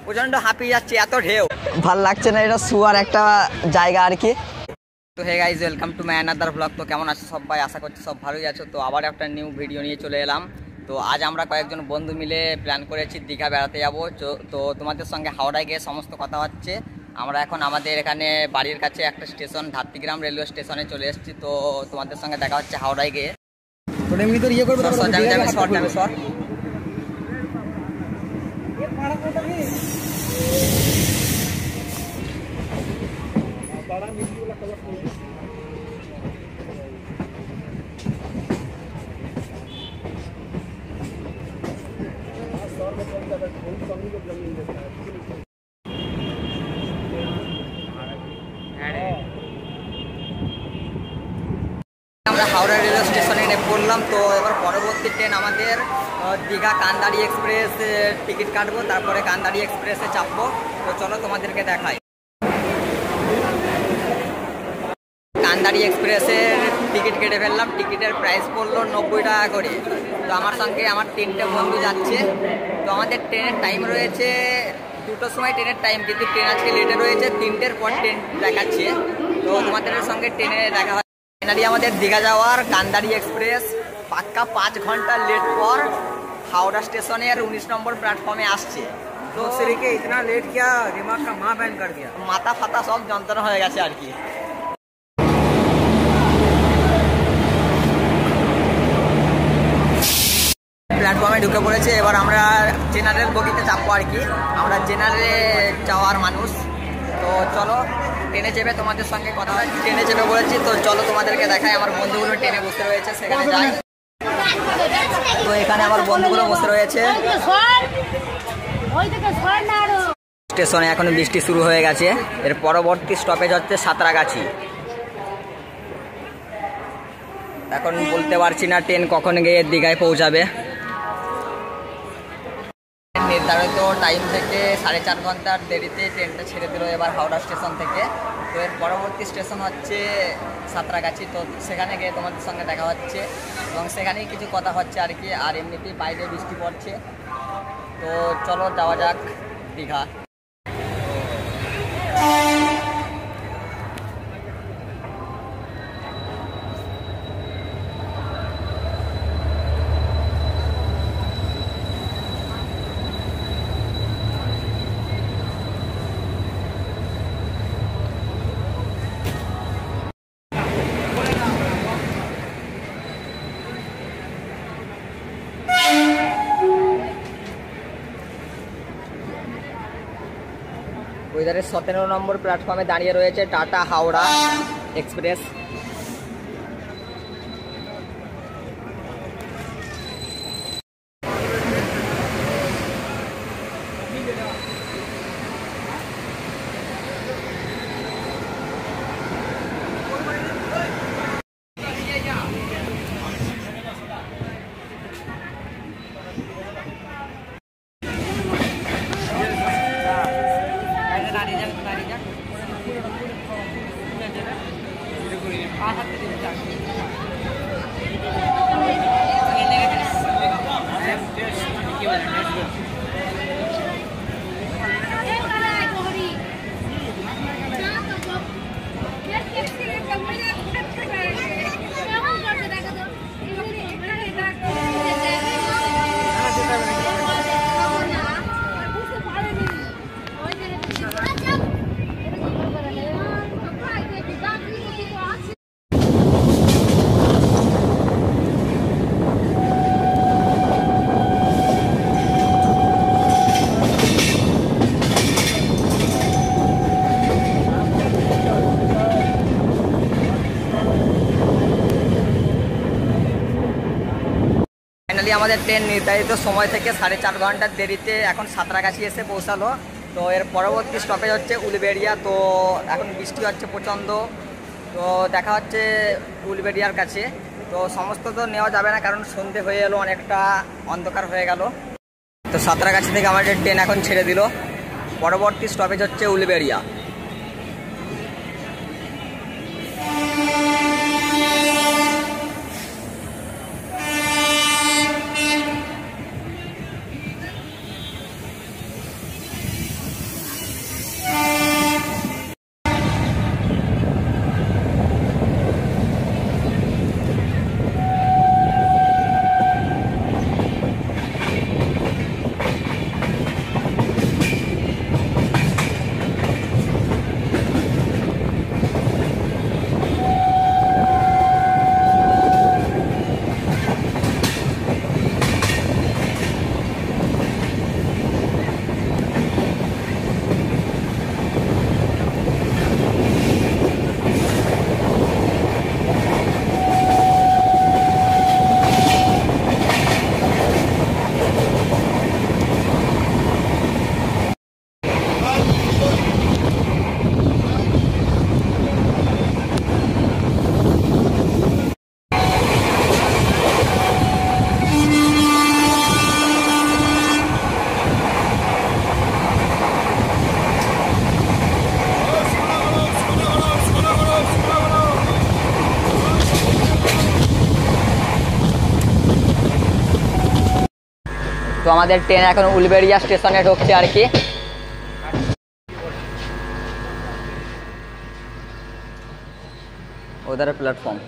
প্রচন্ড হাঁপিয়ে যাচ্ছে, এত ঢেউ, ভাল লাগছে না, এটা শুয়ার একটা জায়গা আর কি। তো hey guys, welcome to my another blog. তো কেমন আছো সবাই? আশা করছি সব ভালোই আছো। তো আবার একটা নিউ ভিডিও নিয়ে চলে এলাম। তো আজ আমরা কয়েকজন বন্ধু মিলে প্ল্যান করেছি দীঘা বেড়াতে যাবো। তো তোমাদের সঙ্গে হাওড়ায় গিয়ে সমস্ত কথা হচ্ছে। আমরা এখন আমাদের এখানে বাড়ির কাছে একটা স্টেশন ধাত্রীগ্রাম রেলওয়ে স্টেশনে চলে এসেছি। তো তোমাদের সঙ্গে দেখা হচ্ছে হাওড়ায় গিয়ে। আমরা হাওড়া রেলওয়ে স্টেশনে নেমে পড়লাম। তো এবার পরবর্তী ট্রেন আমাদের দীঘা কান্দারি এক্সপ্রেস টিকিট কাটবো, তারপরে কান্দারি এক্সপ্রেসে চাপবো। তো চলো তোমাদেরকে দেখাই। কান্দারি এক্সপ্রেসের টিকিট কেটে ফেললাম। টিকিটের প্রাইস পড়লো 90 টাকা করে। তো আমার সঙ্গে আমার 3টে বন্ধু যাচ্ছে। তো আমাদের ট্রেনের টাইম রয়েছে 2টোর সময় ট্রেনের টাইম, কিন্তু ট্রেন আজকে লেটে রয়েছে, 3টের পর ট্রেন দেখাচ্ছে। তো তোমাদের সঙ্গে ট্রেনে দেখা হয়। ফাইনালি আমাদের দীঘা যাওয়ার কান্দারি এক্সপ্রেস পাক্কা 5 ঘন্টা লেট পর হাওড়া স্টেশনের 19 নম্বর প্ল্যাটফর্মে আসছে। তো সেদিকে ইতনা লেট কিয়া দিমাগ কা মা ব্যান কর দিয়া, মাথা ফাতা সব যন্ত্রণা হয়ে গেছে আর কি। প্ল্যাটফর্মে ঢুকে পড়েছে। এবার আমরা জেনারেল বগিতে চাপবো আর কি। আমরা জেনারেলে যাওয়ার মানুষ। তো চলো ট্রেনে চেপে তোমাদের সঙ্গে কথা হয়। ট্রেনে চেপে বলেছি, তো চলো তোমাদেরকে দেখাই। আমার বন্ধুগুলো ট্রেনে বসে রয়েছে, সেখানে যাই। তো এখানে আমার বন্ধুগুলো বসে রয়েছে। স্টেশনে এখন বৃষ্টি শুরু হয়ে গেছে। এর পরবর্তী স্টপেজ হচ্ছে সাঁতরাগাছি। এখন বলতে পারছি না ট্রেন কখন গিয়ে দীঘায় পৌঁছাবে। নির্ধারিত টাইম থেকে 4.5 ঘন্টার দেরিতে ট্রেনটা ছেড়ে দিল এবার হাওড়া স্টেশন থেকে। তো এর পরবর্তী স্টেশন হচ্ছে সাঁতরাগাছি। তো সেখানে গিয়ে তোমাদের সঙ্গে দেখা হচ্ছে এবং সেখানেই কিছু কথা হচ্ছে আর কি। আর এমনিতেই বাইরে বৃষ্টি পড়ছে। তো চলো যাওয়া যাক দীঘা। ওইধারে 17 নম্বর প্ল্যাটফর্মে দাঁড়িয়ে রয়েছে টাটা হাওড়া এক্সপ্রেস। আমাদের ট্রেন নির্ধারিত সময় থেকে 4.5 ঘন্টার দেরিতে এখন সাঁতরাগাছি এসে পৌঁছালো। তো এর পরবর্তী স্টপেজ হচ্ছে উলবেড়িয়া। তো এখন বৃষ্টি হচ্ছে প্রচণ্ড। তো দেখা হচ্ছে উলবেড়িয়ার কাছে। তো সমস্ত তো নেওয়া যাবে না, কারণ সন্ধে হয়ে এলো, অনেকটা অন্ধকার হয়ে গেল। তো সাঁতরাগাছি থেকে আমাদের ট্রেন এখন ছেড়ে দিল। পরবর্তী স্টপেজ হচ্ছে উলবেড়িয়া। আমাদের ট্রেন এখন উলবেড়িয়া স্টেশনে ঢুকছে আর কি। ওদের প্ল্যাটফর্ম।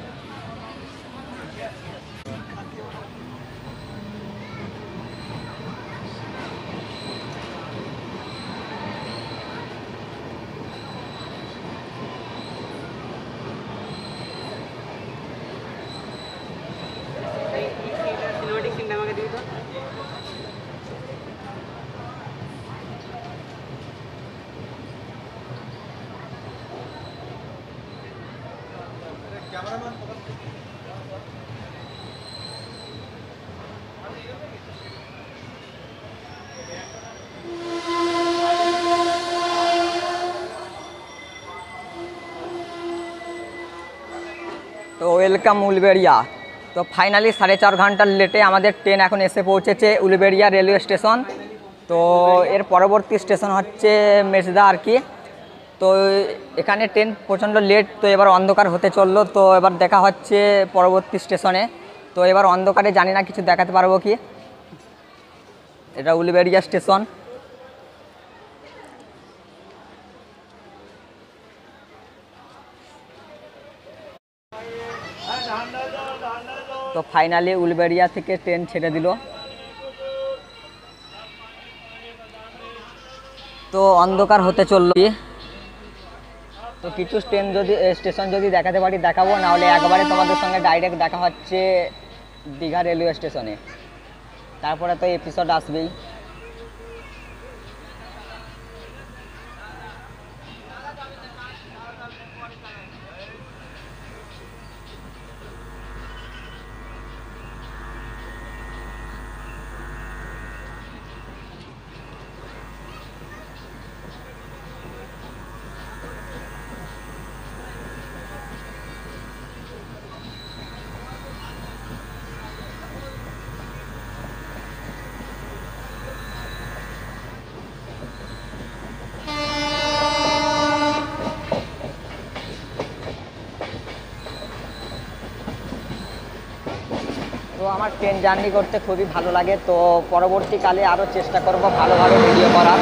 তো ওয়েলকাম উলবেড়িয়া। তো ফাইনালি 4.5 ঘন্টার লেটে আমাদের ট্রেন এখন এসে পৌঁছেছে উলবেড়িয়া রেলওয়ে স্টেশন। তো এর পরবর্তী স্টেশন হচ্ছে মেজদা আর কি। তো এখানে ট্রেন প্রচণ্ড লেট, তো এবার অন্ধকার হতে চললো। তো এবার দেখা হচ্ছে পরবর্তী স্টেশনে। তো এবার অন্ধকারে জানি না কিছু দেখাতে পারবো কি। এটা উলবেড়িয়া স্টেশন। তো ফাইনালি উলবেড়িয়া থেকে ট্রেন ছেড়ে দিল। তো অন্ধকার হতে চললো। তো কিছু স্টেশন যদি দেখাতে পারি দেখাবো, নাহলে একবারে তোমাদের সঙ্গে ডাইরেক্ট দেখা হচ্ছে দীঘা রেলওয়ে স্টেশনে। তারপরে তো এপিসোড আসবেই। তো আমার ট্রেন জার্নি করতে খুবই ভালো লাগে। তো পরবর্তীকালে আরও চেষ্টা করব ভালো ভালো ভিডিও করার।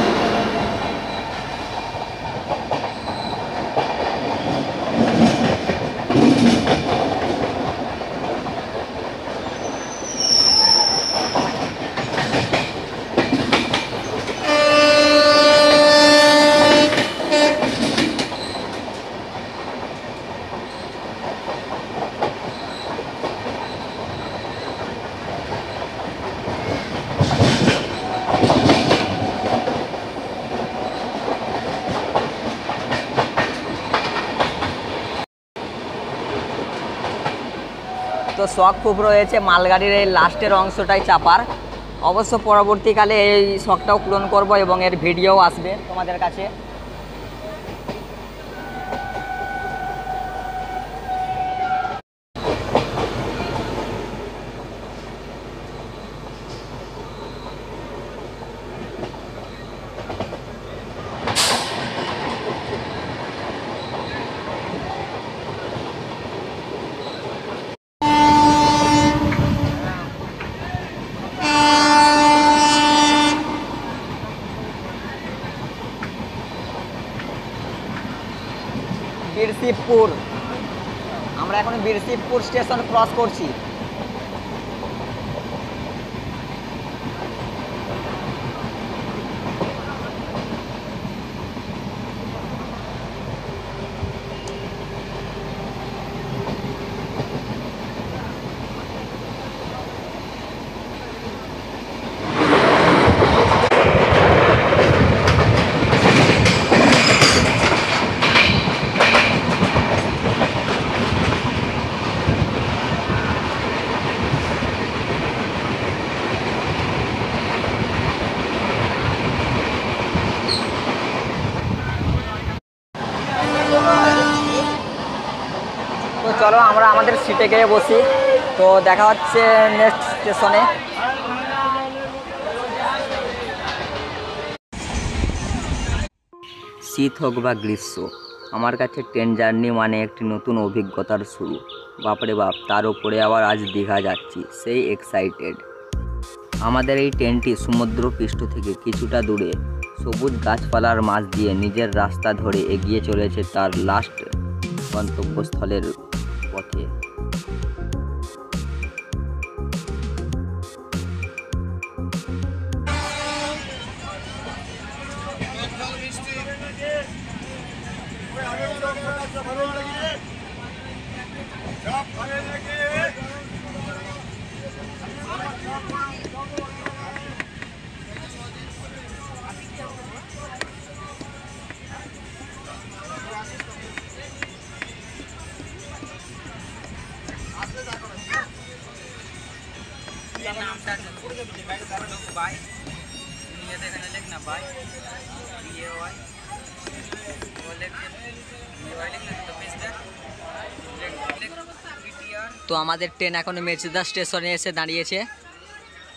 তো শখ খুব রয়েছে মালগাড়ির এই লাস্টের অংশটাই চাপার। অবশ্য পরবর্তীকালে এই শখটাও পূরণ করব এবং এর ভিডিও আসবে তোমাদের কাছে। বীরশিবপুর, আমরা এখন বীরশিবপুর স্টেশন ক্রস করছি। তো চলো আমরা আমাদের সিটে গিয়ে বসি। তো দেখা হচ্ছে নেক্সট স্টেশনে। শীত হোক বা গ্রীষ্ম, আমার কাছে ট্রেন জার্নি মানে একটি নতুন অভিজ্ঞতার শুরু। বাপরে বাপ, তার উপরে আবার আজ দীঘা যাচ্ছি, সেই এক্সাইটেড। আমাদের এই ট্রেনটি সমুদ্রপৃষ্ঠ থেকে কিছুটা দূরে সবুজ গাছপালার মাঝ দিয়ে নিজের রাস্তা ধরে এগিয়ে চলেছে তার লাস্ট গন্তব্যস্থলের পথে। তো আমাদের ট্রেন এখন মেচেদা স্টেশনে এসে দাঁড়িয়েছে।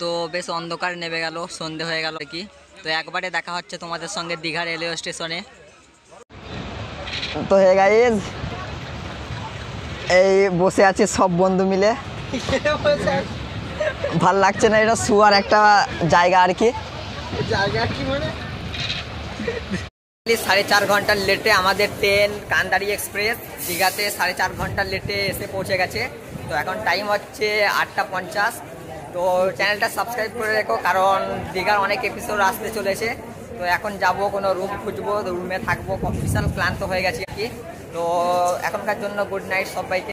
তো বেশ অন্ধকার নেমে গেল, সন্ধে হয়ে গেল কি। তো একবারে দেখা হচ্ছে তোমাদের সঙ্গে দীঘা রেলওয়ে স্টেশনে। তো হে গাইজ, এই বসে আছি সব বন্ধু মিলে। ভাল লাগছে না, এটা শুয়ার একটা জায়গা আর কি। 4.5 ঘন্টার লেটে আমাদের ট্রেন কান্দারি এক্সপ্রেস দীঘাতে 4.5 ঘন্টার লেটে এসে পৌঁছে গেছে। তো এখন টাইম হচ্ছে 8:50। তো চ্যানেলটা সাবস্ক্রাইব করে রেখো, কারণ দীঘার অনেক এপিসোড আসতে চলেছে। তো এখন যাব, কোনো রুম খুঁজবো, রুমে থাকবো, বিশাল ক্লান্ত হয়ে গেছি আর কি। তো এখনকার জন্য গুড নাইট সবাইকে।